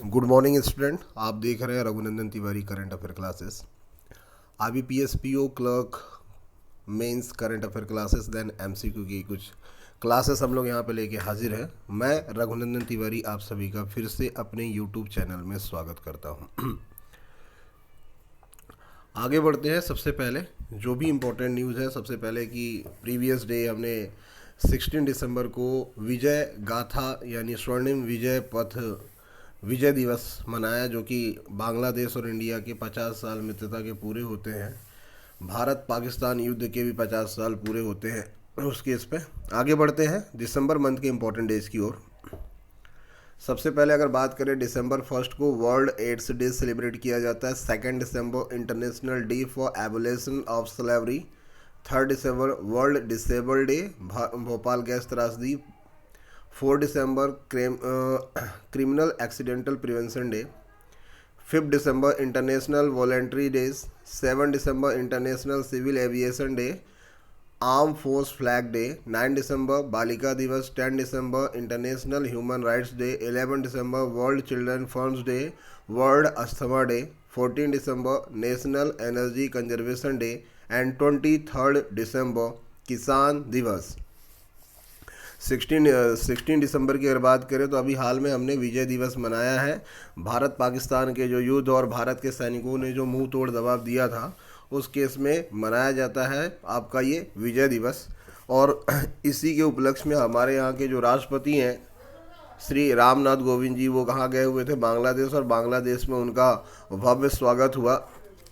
Good morning student. आप देख रहे हैं Raghunandan Tiwari current affair classes. IBPS PO clerk mains current affair classes then MCQ की कुछ क्लासेस हम लोग यहाँ पे लेके हाजिर हैं। मैं रघुनंदन तिवारी आप सभी का फिर से अपने YouTube चैनल में स्वागत करता हूँ। आगे बढ़ते हैं। सबसे पहले जो भी इम्पोर्टेंट न्यूज़ है, सबसे पहले कि प्रीवियस डे हमने 16 दिसंबर को विजय गाथा यानी स्वर्णिम विजय पथ विजय दिवस मनाया, जो कि बांग्लादेश और इंडिया के 50 साल मित्रता के पूरे होते हैं। भारत पाकिस्तान युद्ध के भी 50 साल पूरे होते हैं उस केस पे। आगे बढ़ते हैं दिसंबर मंथ के इम्पोर्टेंट डेज की ओर। सबसे पहले अगर बात करें, दिसंबर 1 को वर्ल्ड एड्स डे सेलिब्रेट किया जाता है। 2 दिसंबर international day for abolition of slavery. 3 दिसंबर world disable day, Bhopal gas त्रासदी। 4 दिसंबर क्रिमिनल एक्सीडेंटल प्रिवेंशन डे। 5 दिसंबर इंटरनेशनल वॉलेंट्री डेज। 7 दिसंबर international civil aviation day, arm force flag day. 9 दिसंबर बालिका दिवस। 10 दिसंबर इंटरनेशनल ह्यूमन राइट्स डे। 11 दिसंबर world children funds day, world asthma day. 14 दिसंबर national energy conservation day and 23 दिसंबर किसान दिवस। 16 दिसंबर की अगर बात करें तो अभी हाल में हमने विजय दिवस मनाया है। भारत पाकिस्तान के जो युद्ध और भारत के सैनिकों ने जो मुंह तोड़ जवाब दिया था, उस केस में मनाया जाता है आपका ये विजय दिवस। और इसी के उपलक्ष्य में हमारे यहाँ के जो राष्ट्रपति हैं श्री रामनाथ कोविंद जी, वो कहाँ गए हुए थे? बांग्लादेश, और बांग्लादेश में उनका भव्य स्वागत हुआ।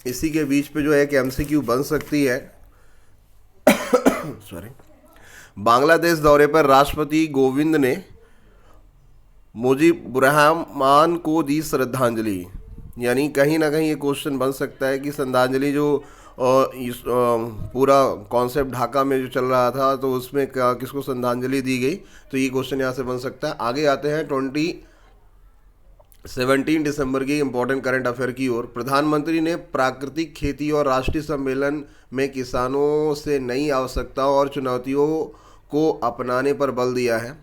इसी के बीच पे जो है कि MCQ बन सकती है। सॉरी। बांग्लादेश दौरे पर राष्ट्रपति कोविंद ने मुजीबुर रहमान को दी श्रद्धांजलि। यानी कहीं ना कहीं ये क्वेश्चन बन सकता है कि श्रद्धांजलि जो पूरा कॉन्सेप्ट ढाका में जो चल रहा था, तो उसमें किसको श्रद्धांजलि दी गई, तो ये क्वेश्चन यहाँ से बन सकता है। आगे आते हैं 17 दिसंबर की इंपॉर्टेंट करंट अफेयर की ओर। प्रधानमंत्री ने प्राकृतिक खेती और राष्ट्रीय सम्मेलन में किसानों से नई आवश्यकताओं और चुनौतियों को अपनाने पर बल दिया है।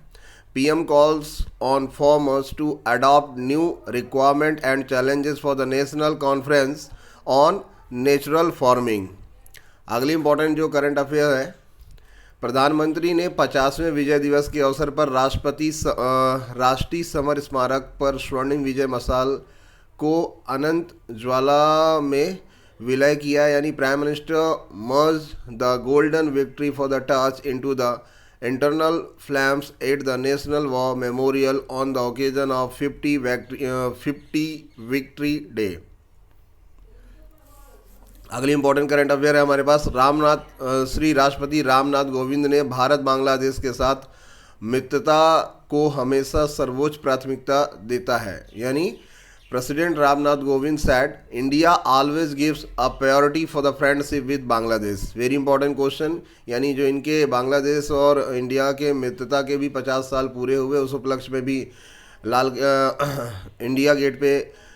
PM calls on farmers to adopt new requirement and challenges for the National Conference on Natural Farming। अगली इंपॉर्टेंट जो करंट अफेयर है, प्रधानमंत्री ने 50वें विजय दिवस के अवसर पर राष्ट्रीय समर स्मारक पर स्वर्णिम विजय मशाल को अनंत ज्वाला में विलय किया। यानी prime minister merge the golden victory for the torch into the internal flames at the national war memorial on the occasion of 50 victory day. अगली इंपॉर्टेंट करंट अफेयर है हमारे पास। श्री राष्ट्रपति रामनाथ कोविंद ने भारत बांग्लादेश के साथ मित्रता को हमेशा सर्वोच्च प्राथमिकता देता है। यानी president Ramnath Kovind said India always gives a priority for the friendship with Bangladesh. Very important question. यानी जो इनके बांग्लादेश और इंडिया के मित्रता के भी 50 साल पूरे हुए, उस उपलक्ष्य में भी इंडिया गेट पे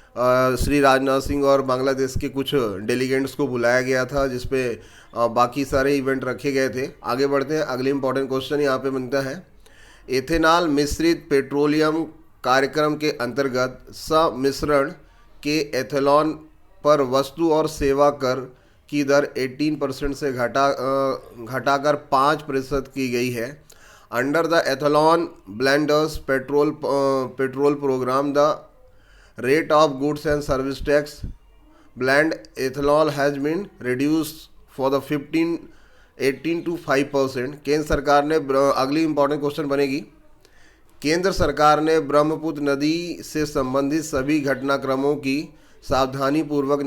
श्री राजनाथ सिंह और बांग्लादेश के कुछ डेलीगेंट्स को बुलाया गया था, जिसपे बाकी सारे इवेंट रखे गए थे। आगे बढ़ते हैं। अगले इंपॉर्टेंट क्वेश्चन यहाँ पे बनता है, एथेनॉल मिश्रित पेट्रोलियम कार्यक्रम के अंतर्गत सम्मिश्रण के एथेनॉल पर वस्तु और सेवा कर की दर 18% से घटाकर 5% की गई है। Under the ethanol blenders petrol programme the rate of goods and service tax blend ethanol has been reduced for the 18 to 5%। केंद्र सरकार ने अगली इंपॉर्टेंट क्वेश्चन बनेगी, केंद्र सरकार ने ब्रह्मपुत्र नदी से संबंधित सभी घटनाक्रमों की सावधानीपूर्वक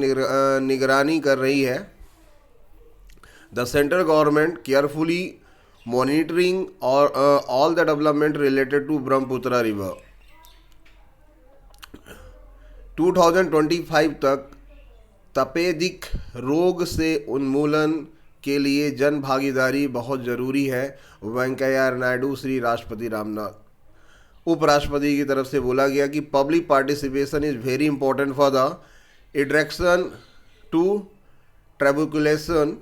निगरानी कर रही है। The central government carefully monitoring और all the development related to Brahmaputra river. 2025 तक तपेदिक रोग से उन्मूलन के लिए जन भागीदारी बहुत ज़रूरी है, वेंकैया नायडू श्री राष्ट्रपति रामनाथ। उपराष्ट्रपति की तरफ से बोला गया कि public participation is very important for the eradication to tuberculosis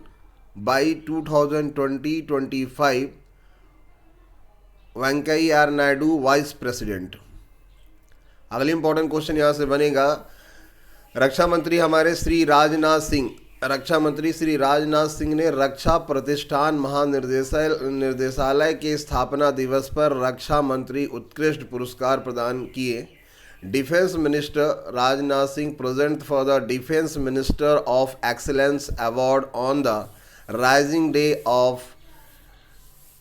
by 2020-25। Venkaiah Naidu vice president. अगली इंपॉर्टेंट क्वेश्चन यहाँ से बनेगा, रक्षा मंत्री हमारे रक्षा मंत्री श्री राजनाथ सिंह ने रक्षा प्रतिष्ठान निर्देशालय के स्थापना दिवस पर रक्षा मंत्री उत्कृष्ट पुरस्कार प्रदान किए। Defence minister Rajnath Singh present for the defence minister of excellence award on the rising day of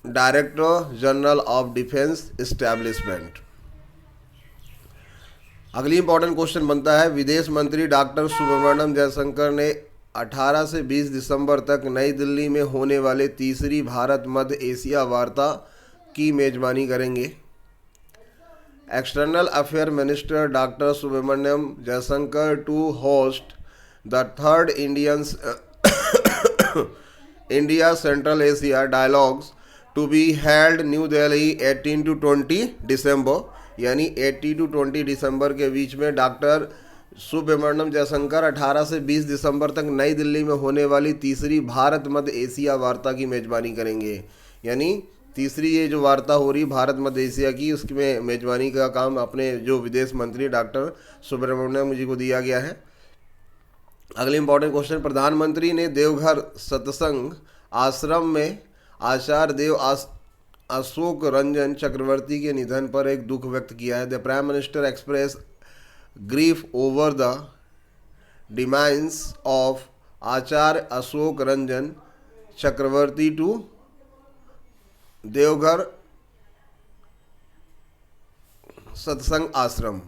director general of defence establishment. अगली इंपॉर्टेंट क्वेश्चन बनता है, विदेश मंत्री डॉक्टर सुब्रमण्यम जयशंकर ने 18 से 20 दिसंबर तक नई दिल्ली में होने वाले तीसरी भारत मध्य एशिया वार्ता की मेजबानी करेंगे। External affair minister doctor Subrahmanyam Jaishankar to host the third India Central Asia dialogues to be held New Delhi 18 to 20 दिसंबर, यानी 18 to 20 दिसंबर के बीच में डॉक्टर सुब्रमण्यम जयशंकर 18 से 20 दिसंबर तक नई दिल्ली में होने वाली तीसरी भारत मध्य एशिया वार्ता की मेजबानी करेंगे। यानी तीसरी ये जो वार्ता हो रही भारत मध्य एशिया की, उसमें मेजबानी का काम अपने जो विदेश मंत्री डॉक्टर सुब्रमण्यम जी को दिया गया है। अगले इंपॉर्टेंट क्वेश्चन, प्रधानमंत्री ने देवघर सत्संग आश्रम में आचार्य देव अशोक रंजन चक्रवर्ती के निधन पर एक दुख व्यक्त किया है। The prime minister express grief over the demise of Acharya Ashok Ranjan Chakraborty to Deoghar Satsang Ashram.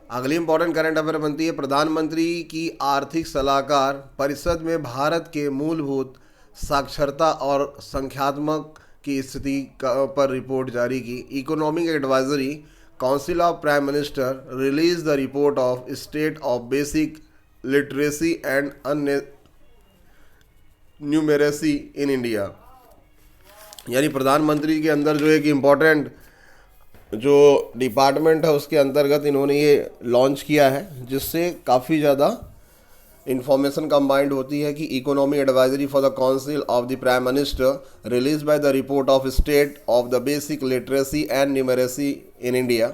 अगली इंपॉर्टेंट करंट अफेयर बनती है, प्रधानमंत्री की आर्थिक सलाहकार परिषद में भारत के मूलभूत साक्षरता और संख्यात्मक की स्थिति पर रिपोर्ट जारी की। Economic advisory council of prime minister release the report of state of basic literacy and numeracy in India. यानी प्रधानमंत्री के अंदर जो एक इम्पॉर्टेंट जो डिपार्टमेंट है उसके अंतर्गत इन्होंने ये लॉन्च किया है, जिससे काफ़ी ज़्यादा इंफॉर्मेशन कंबाइंड होती है कि economic advisory for the council of the prime minister release by the report of state of the basic literacy and numeracy in India.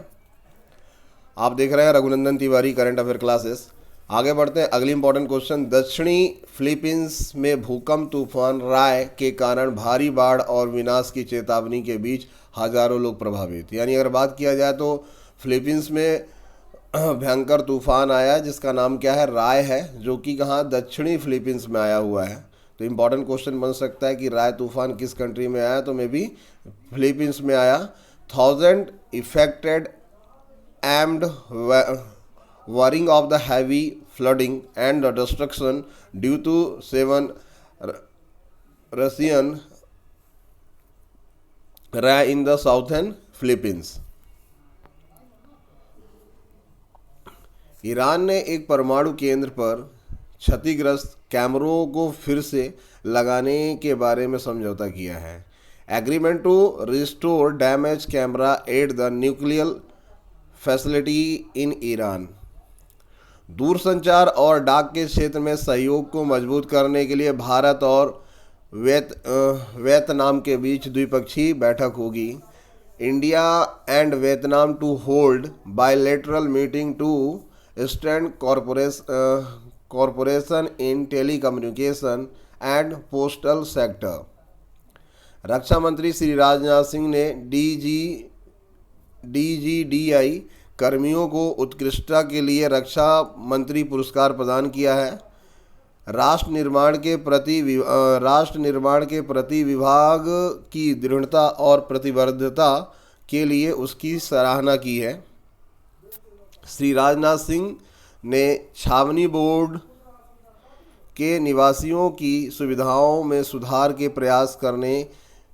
आप देख रहे हैं Raghunandan Tiwari current affair classes. आगे बढ़ते हैं, अगली इंपॉर्टेंट क्वेश्चन, दक्षिणी फिलीपींस में भूकंप तूफान राय के कारण भारी बाढ़ और विनाश की चेतावनी के बीच हजारों लोग प्रभावित। यानी अगर बात किया जाए तो फिलीपींस में भयंकर तूफान आया जिसका नाम क्या है, राय है, जो कि कहाँ दक्षिणी फिलीपींस में आया हुआ है। तो इम्पॉर्टेंट क्वेश्चन बन सकता है कि राय तूफान किस कंट्री में आया, तो मे बी फिलीपींस में आया। 1000 affected aimed warning of the heavy flooding and the destruction due to 7 Russian ray in the southern Philippines। Iran ने एक परमाणु केंद्र पर क्षतिग्रस्त कैमरों को फिर से लगाने के बारे में समझौता किया है। Agreement to restore damage camera at the nuclear facility in Iran. दूरसंचार और डाक के क्षेत्र में सहयोग को मजबूत करने के लिए भारत और वियतनाम के बीच द्विपक्षीय बैठक होगी। India and Vietnam to hold bilateral meeting to strengthen corporation in telecommunication and postal sector. रक्षा मंत्री श्री राजनाथ सिंह ने DGDI कर्मियों को उत्कृष्टता के लिए रक्षा मंत्री पुरस्कार प्रदान किया है। राष्ट्र निर्माण के प्रति विभाग की दृढ़ता और प्रतिबद्धता के लिए उसकी सराहना की है। श्री राजनाथ सिंह ने छावनी बोर्ड के निवासियों की सुविधाओं में सुधार के प्रयास करने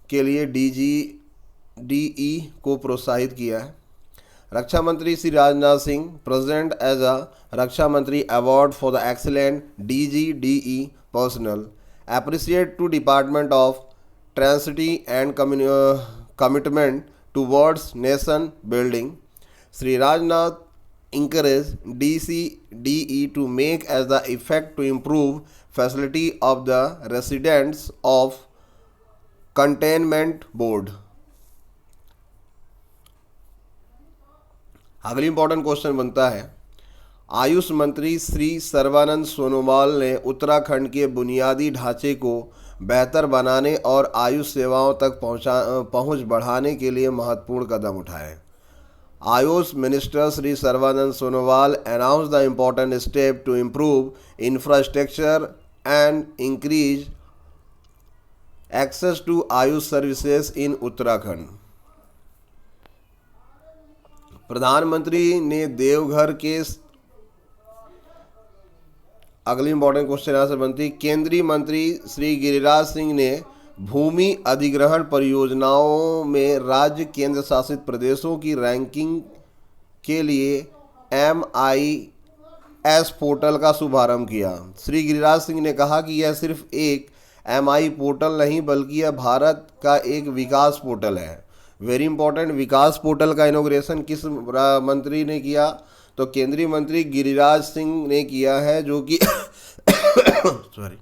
के लिए DGDE को प्रोत्साहित किया है। रक्षा मंत्री Shri Rajnath Singh present as a Raksha Mantri award for the excellent DGDE personal appreciate to department of transity and commitment towards nation building. Shri Rajnath encourage DCDE to make as the effect to improve facility of the residents of containment board। अगली important question बनता है, आयुष मंत्री श्री सर्बानंद सोनोवाल ने उत्तराखंड के बुनियादी ढांचे को बेहतर बनाने और आयुष सेवाओं तक पहुंच बढ़ाने के लिए महत्वपूर्ण कदम उठाए। Ayush minister Shri Sarbananda Sonowal announced the important step to improve infrastructure and increase access to Ayush services in Uttarakhand. प्रधानमंत्री ने देवघर के, अगली इंपॉर्टेंट क्वेश्चन यहां से बनती, केंद्रीय मंत्री श्री गिरिराज सिंह ने भूमि अधिग्रहण परियोजनाओं में राज्य केंद्र शासित प्रदेशों की रैंकिंग के लिए MIS पोर्टल का शुभारंभ किया। श्री गिरिराज सिंह ने कहा कि यह सिर्फ एक MI पोर्टल नहीं बल्कि यह भारत का एक विकास पोर्टल है। वेरी इंपॉर्टेंट, विकास पोर्टल का इनॉग्रेशन किस मंत्री ने किया? तो केंद्रीय मंत्री गिरिराज सिंह ने किया है, जो कि सॉरी,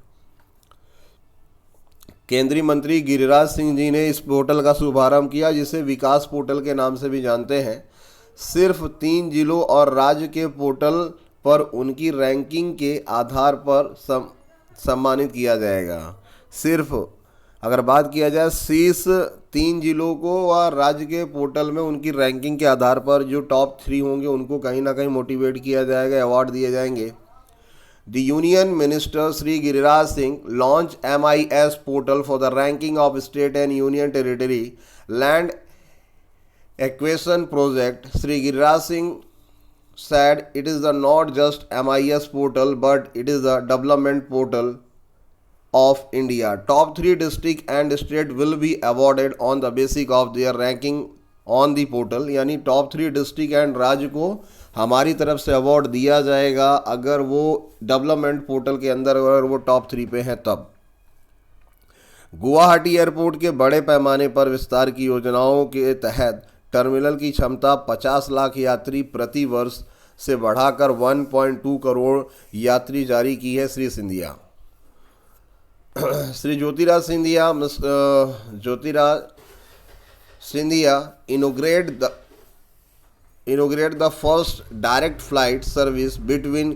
केंद्रीय मंत्री गिरिराज सिंह जी ने इस पोर्टल का शुभारंभ किया, जिसे विकास पोर्टल के नाम से भी जानते हैं। सिर्फ 3 जिलों और राज्य के पोर्टल पर उनकी रैंकिंग के आधार पर सम्मानित किया जाएगा। सिर्फ अगर बात किया जाए शीर्ष 3 जिलों को और राज्य के पोर्टल में उनकी रैंकिंग के आधार पर जो टॉप 3 होंगे उनको कहीं ना कहीं मोटिवेट किया जाएगा, अवार्ड दिए जाएंगे। The Union Minister Sri Giriraj Singh launched MIS portal for the ranking of state and union territory land acquisition project. Sri Giriraj Singh said it is not just MIS portal but it is the development portal of India. Top 3 district and state will be awarded on the basis of their ranking on the portal. यानी top 3 district and राज्य को हमारी तरफ से award दिया जाएगा अगर वो डेवलपमेंट पोर्टल के अंदर अगर वो टॉप 3 पे हैं तब। गुवाहाटी एयरपोर्ट के बड़े पैमाने पर विस्तार की योजनाओं के तहत टर्मिनल की क्षमता 50 लाख यात्री प्रति वर्ष से बढ़ाकर 1.2 करोड़ यात्री जारी की है Shri Scindia. Shri Jyotiraj Scindia inaugurate the first direct flight service between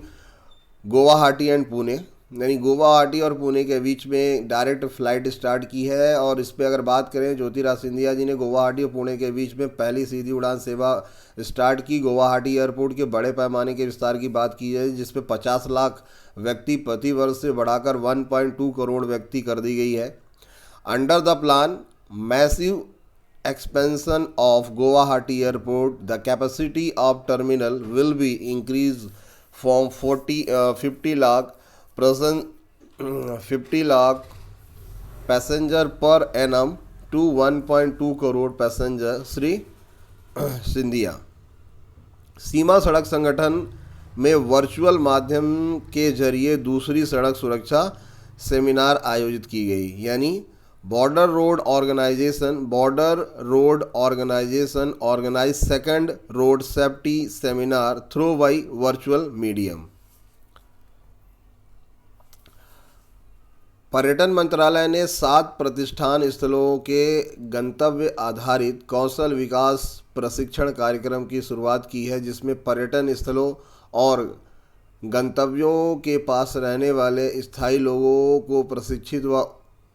Guwahati and Pune, यानी गुवाहाटी और पुणे के बीच में डायरेक्ट फ्लाइट स्टार्ट की है। और इस पे अगर बात करें, ज्योतिराज सिंधिया जी ने गुवाहाटी और पुणे के बीच में पहली सीधी उड़ान सेवा स्टार्ट की। गुवाहाटी एयरपोर्ट के बड़े पैमाने के विस्तार की बात की है, जिसपे 50 लाख व्यक्ति प्रति वर्ष से बढ़ाकर 1.2 करोड़ व्यक्ति कर दी गई है। Under the plan massive expansion of Guwahati Airport, the capacity of terminal will be increased from 50 lakh passenger per annum to 1.2 crore passenger। Shri Scindia सीमा सड़क संगठन में वर्चुअल माध्यम के जरिए दूसरी सड़क सुरक्षा सेमिनार आयोजित की गई। यानी border road organisation organise second road safety seminar through by virtual medium. पर्यटन मंत्रालय ने 7 प्रतिष्ठान स्थलों के गंतव्य आधारित कौशल विकास प्रशिक्षण कार्यक्रम की शुरुआत की है, जिसमें पर्यटन स्थलों और गंतव्यों के पास रहने वाले स्थायी लोगों को प्रशिक्षित व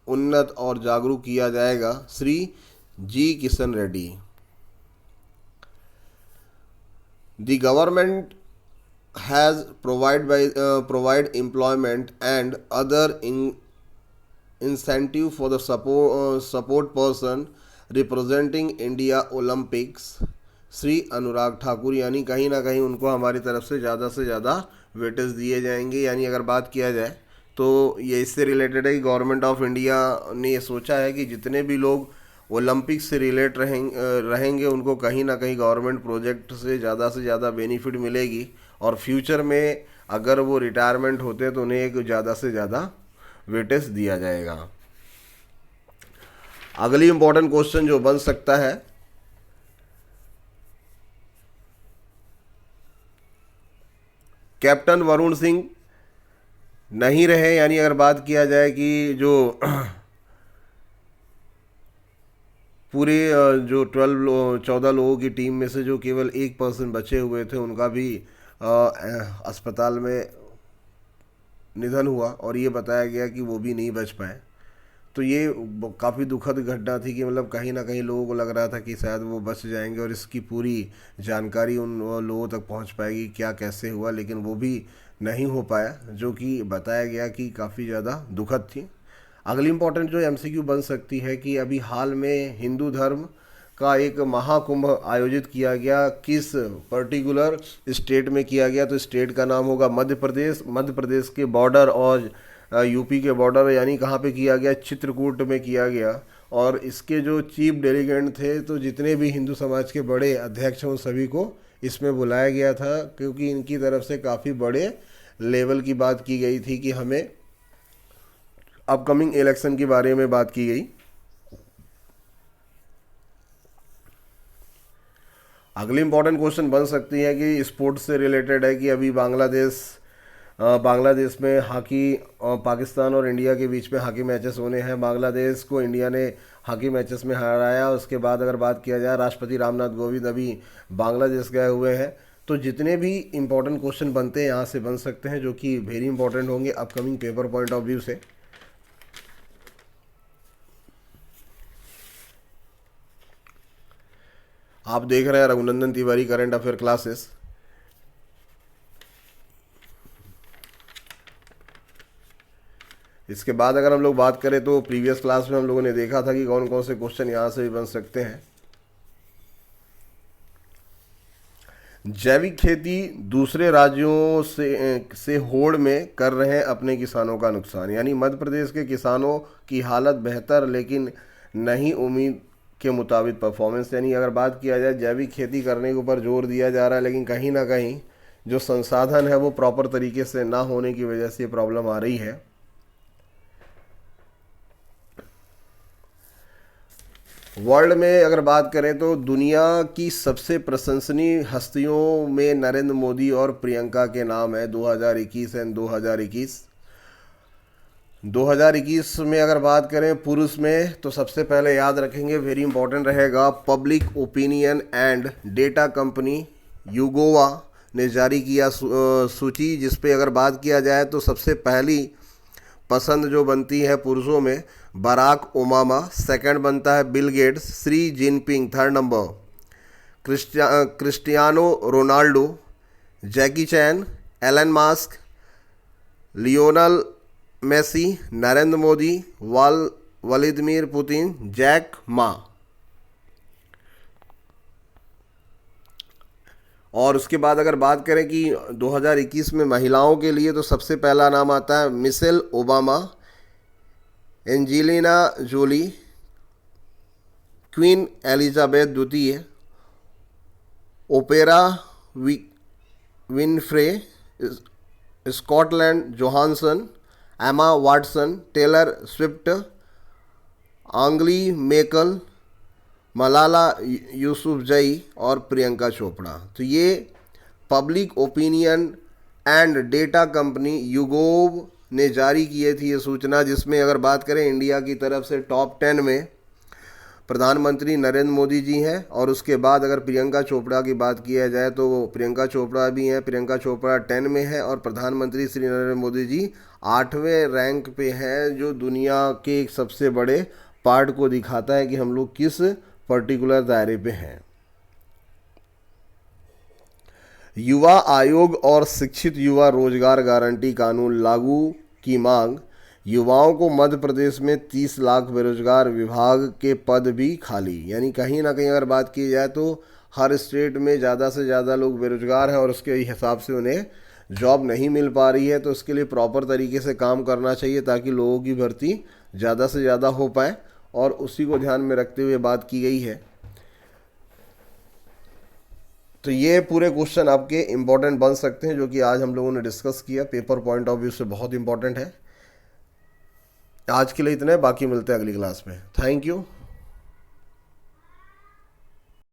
उन्नत और जागरूक किया जाएगा। Shri G Kishan Reddy. The government has provide employment and other incentive for the support person representing India Olympics. Shri Anurag Thakur, यानी कहीं ना कहीं उनको हमारी तरफ से ज़्यादा वेटेज दिए जाएंगे। यानी अगर बात किया जाए तो ये इससे रिलेटेड है कि गवर्नमेंट ऑफ इंडिया ने ये सोचा है कि जितने भी लोग ओलंपिक से रिलेट रहेंगे उनको कहीं ना कहीं गवर्नमेंट प्रोजेक्ट से ज़्यादा बेनिफिट मिलेगी, और फ्यूचर में अगर वो रिटायरमेंट होते हैं तो उन्हें एक ज़्यादा से ज़्यादा वेटेज दिया जाएगा। अगली इंपॉर्टेंट क्वेश्चन जो बन सकता है, कैप्टन वरुण सिंह नहीं रहे। यानी अगर बात किया जाए कि जो पूरे जो 14 लोगों की टीम में से जो केवल एक पर्सन बचे हुए थे उनका भी अस्पताल में निधन हुआ, और ये बताया गया कि वो भी नहीं बच पाए। तो ये काफ़ी दुखद घटना थी कि मतलब कहीं ना कहीं लोगों को लग रहा था कि शायद वो बच जाएंगे और इसकी पूरी जानकारी उन लोगों तक पहुंच पाएगी क्या कैसे हुआ, लेकिन वो भी नहीं हो पाया, जो कि बताया गया कि काफ़ी ज़्यादा दुखद थी। अगली इम्पोर्टेंट जो एमसीक्यू बन सकती है कि अभी हाल में हिंदू धर्म का एक महाकुंभ आयोजित किया गया, किस पर्टिकुलर स्टेट में किया गया, तो स्टेट का नाम होगा मध्य प्रदेश। मध्य प्रदेश के बॉर्डर और यूपी के बॉर्डर, यानी कहाँ पे किया गया, चित्रकूट में किया गया। और इसके जो चीफ डेलीगेट थे, तो जितने भी हिंदू समाज के बड़े अध्यक्ष हैं उन सभी को इसमें बुलाया गया था, क्योंकि इनकी तरफ से काफ़ी बड़े लेवल की बात की गई थी कि हमें अपकमिंग इलेक्शन के बारे में बात की गई। अगली इंपॉर्टेंट क्वेश्चन बन सकती है कि स्पोर्ट्स से रिलेटेड है कि अभी बांग्लादेश में हॉकी, पाकिस्तान और इंडिया के बीच में हॉकी मैचेस होने हैं। बांग्लादेश को इंडिया ने हॉकी मैचेस में हराया। उसके बाद अगर बात किया जाए, राष्ट्रपति रामनाथ कोविंद अभी बांग्लादेश गए हुए हैं। तो जितने भी इंपॉर्टेंट क्वेश्चन बनते हैं यहाँ से बन सकते हैं, जो कि वेरी इंपॉर्टेंट होंगे upcoming paper point of view से। आप देख रहे हैं Raghunandan Tiwari current affair classes. इसके बाद अगर हम लोग बात करें तो प्रीवियस क्लास में हम लोगों ने देखा था कि कौन कौन से क्वेश्चन यहाँ से भी बन सकते हैं। जैविक खेती दूसरे राज्यों से होड़ में कर रहे हैं अपने किसानों का नुकसान, यानी मध्य प्रदेश के किसानों की हालत बेहतर लेकिन नहीं उम्मीद के मुताबिक परफॉर्मेंस। यानी अगर बात किया जाए, जैविक खेती करने के ऊपर जोर दिया जा रहा है, लेकिन कहीं ना कहीं जो संसाधन है वो प्रॉपर तरीके से ना होने की वजह से ये प्रॉब्लम आ रही है। वर्ल्ड में अगर बात करें तो दुनिया की सबसे प्रशंसनीय हस्तियों में नरेंद्र मोदी और प्रियंका के नाम है 2021 एंड 2021। 2021 में अगर बात करें पुरुष में, तो सबसे पहले याद रखेंगे, वेरी इंपॉर्टेंट रहेगा, public opinion and data company YouGov ने जारी किया सूची, जिस पे अगर बात किया जाए तो सबसे पहली पसंद जो बनती है पुरुषों में बराक ओबामा, सेकंड बनता है Bill Gates, Xi Jinping third number, Cristiano Ronaldo, Jackie Chan, Elon Musk, Lionel Messi, Narendra Modi, Vladimir Putin, Jack Ma. और उसके बाद अगर बात करें कि 2021 में महिलाओं के लिए, तो सबसे पहला नाम आता है Michelle Obama, Angelina Jolie, Queen Elizabeth द्वितीय, Oprah Winfrey, Scotland Johansson, Emma Watson, Taylor Swift, Angela Merkel, Malala Yousafzai और प्रियंका चोपड़ा। तो ये public opinion and data company YouGov ने जारी किए थी ये सूचना, जिसमें अगर बात करें इंडिया की तरफ से टॉप 10 में प्रधानमंत्री नरेंद्र मोदी जी हैं, और उसके बाद अगर प्रियंका चोपड़ा की बात किया जाए तो प्रियंका चोपड़ा भी हैं। प्रियंका चोपड़ा 10 में है और प्रधानमंत्री श्री नरेंद्र मोदी जी 8वें रैंक पे हैं, जो दुनिया के एक सबसे बड़े पार्ट को दिखाता है कि हम लोग किस पर्टिकुलर दायरे पे हैं। युवा आयोग और शिक्षित युवा रोजगार गारंटी कानून लागू की मांग, युवाओं को मध्य प्रदेश में 30 लाख बेरोजगार, विभाग के पद भी खाली। यानी कहीं ना कहीं अगर बात की जाए तो हर स्टेट में ज़्यादा से ज़्यादा लोग बेरोजगार हैं और उसके हिसाब से उन्हें जॉब नहीं मिल पा रही है। तो इसके लिए प्रॉपर तरीके से काम करना चाहिए ताकि लोगों की भर्ती ज़्यादा से ज़्यादा हो पाए, और उसी को ध्यान में रखते हुए बात की गई है। तो ये पूरे क्वेश्चन आपके इंपॉर्टेंट बन सकते हैं, जो कि आज हम लोगों ने डिस्कस किया, पेपर पॉइंट ऑफ व्यू से बहुत इंपॉर्टेंट है। आज के लिए इतना है, बाकी मिलते हैं अगली क्लास में। Thank you.